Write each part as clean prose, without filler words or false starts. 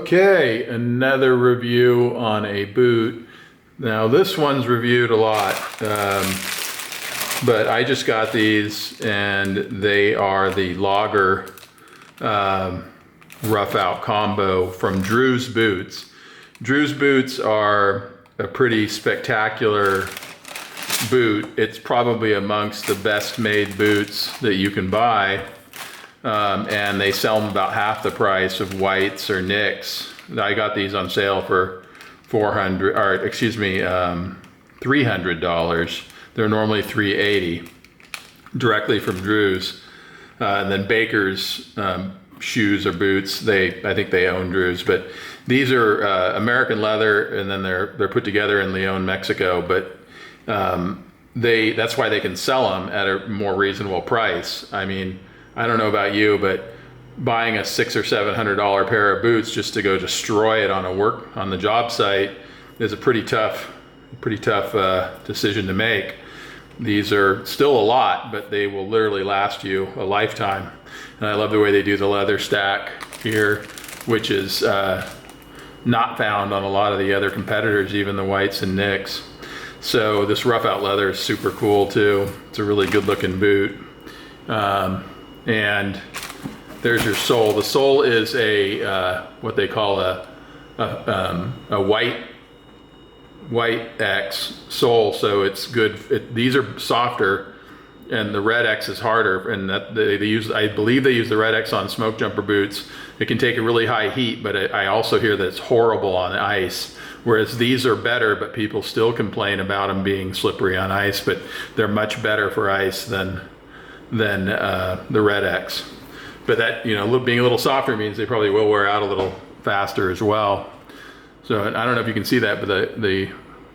Okay, another review on a boot. Now this one's reviewed a lot, but I just got these and they are the Logger Roughout combo from Drew's Boots. Drew's Boots are a pretty spectacular boot. It's probably amongst the best made boots that you can buy. And they sell them about half the price of Whites or Nicks. I got these on sale for $300. They're normally $380 directly from Drew's. And then Baker's shoes or boots, I think they own Drew's, but these are American leather, and then they're put together in Leon, Mexico, but that's why they can sell them at a more reasonable price. I mean, I don't know about you, but buying a $600 or $700 pair of boots just to go destroy it on the job site is a pretty tough decision to make. These are still a lot, but they will literally last you a lifetime. And I love the way they do the leather stack here, which is not found on a lot of the other competitors, even the Whites and Nicks. So this Roughout leather is super cool too. It's a really good looking boot. And there's your sole. The sole is a what they call a White X sole, so it's good. These are softer, and the Red X is harder. And that I believe they use the Red X on smoke jumper boots. It can take a really high heat, but I also hear that it's horrible on ice. Whereas these are better, but people still complain about them being slippery on ice. But they're much better for ice than the Red X. But that, being a little softer means they probably will wear out a little faster as well. So I don't know if you can see that, but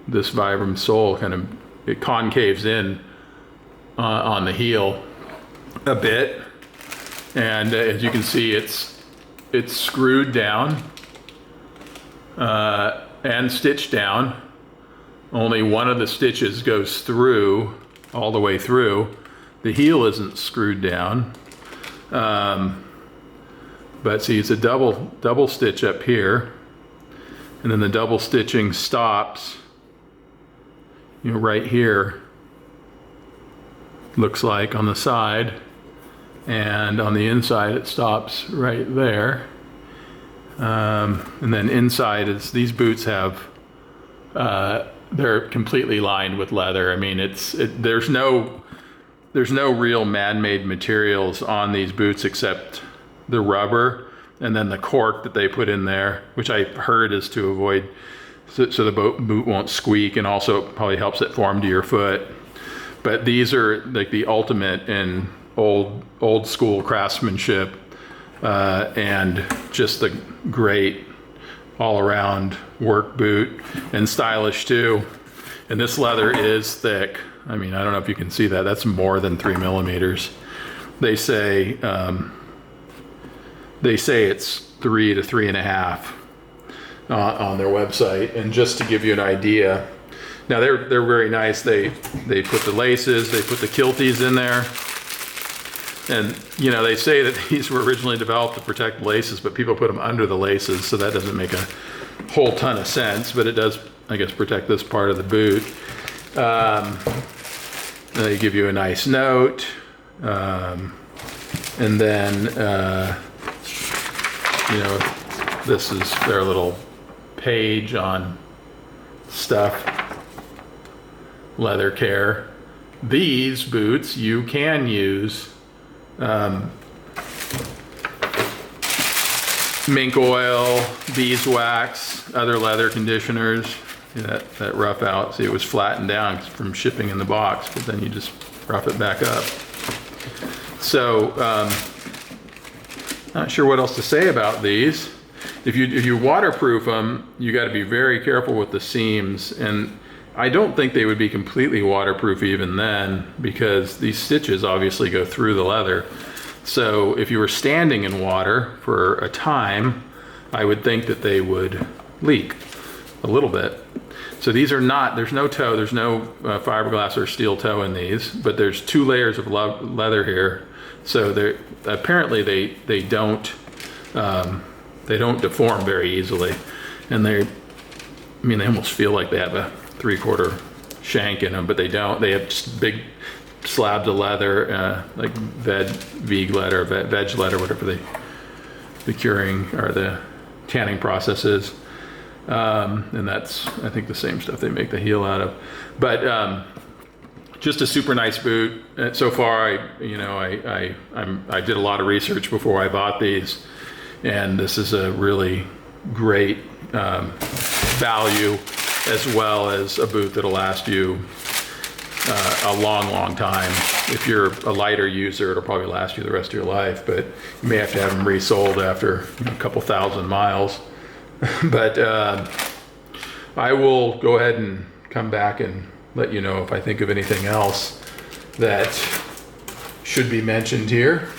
this Vibram sole it concaves in on the heel a bit, and as you can see, it's screwed down and stitched down. Only one of the stitches goes through all the way through. The heel isn't screwed down, but see, it's a double stitch up here, and then the double stitching stops, right here, looks like on the side, and on the inside it stops right there. And then inside these boots have, they're completely lined with leather. I mean, there's no real man-made materials on these boots except the rubber and then the cork that they put in there, which I heard is to avoid, so the boot won't squeak, and also it probably helps it form to your foot. But these are like the ultimate in old school craftsmanship, and just the great all-around work boot, and stylish too. And this leather is thick. I mean, I don't know if you can see that. That's more than 3 millimeters. They say it's 3 to 3.5 on their website. And just to give you an idea, now they're very nice. They put the laces, they put the kilties in there, and they say that these were originally developed to protect laces, but people put them under the laces, so that doesn't make a whole ton of sense. But it does, I guess, protect this part of the boot. They give you a nice note, and then this is their little page on stuff, leather care. These boots you can use mink oil, beeswax, other leather conditioners. That Roughout, see, it was flattened down from shipping in the box, but then you just rough it back up. So, not sure what else to say about these. If you waterproof them, you got to be very careful with the seams, and I don't think they would be completely waterproof even then, because these stitches obviously go through the leather. So if you were standing in water for a time, I would think that they would leak a little bit. So these are not, there's no toe, there's no fiberglass or steel toe in these, but there's 2 layers of leather here. So apparently they don't they don't deform very easily, and they almost feel like they have a 3/4 shank in them, but they don't. They have just big slabs of leather, like veg leather, whatever the curing or the tanning process is. And that's, I think, the same stuff they make the heel out of. But just a super nice boot. So far, I did a lot of research before I bought these, and this is a really great value, as well as a boot that'll last you a long time. If you're a lighter user, it'll probably last you the rest of your life, but you may have to have them resoled after a couple thousand miles. But I will go ahead and come back and let you know if I think of anything else that should be mentioned here.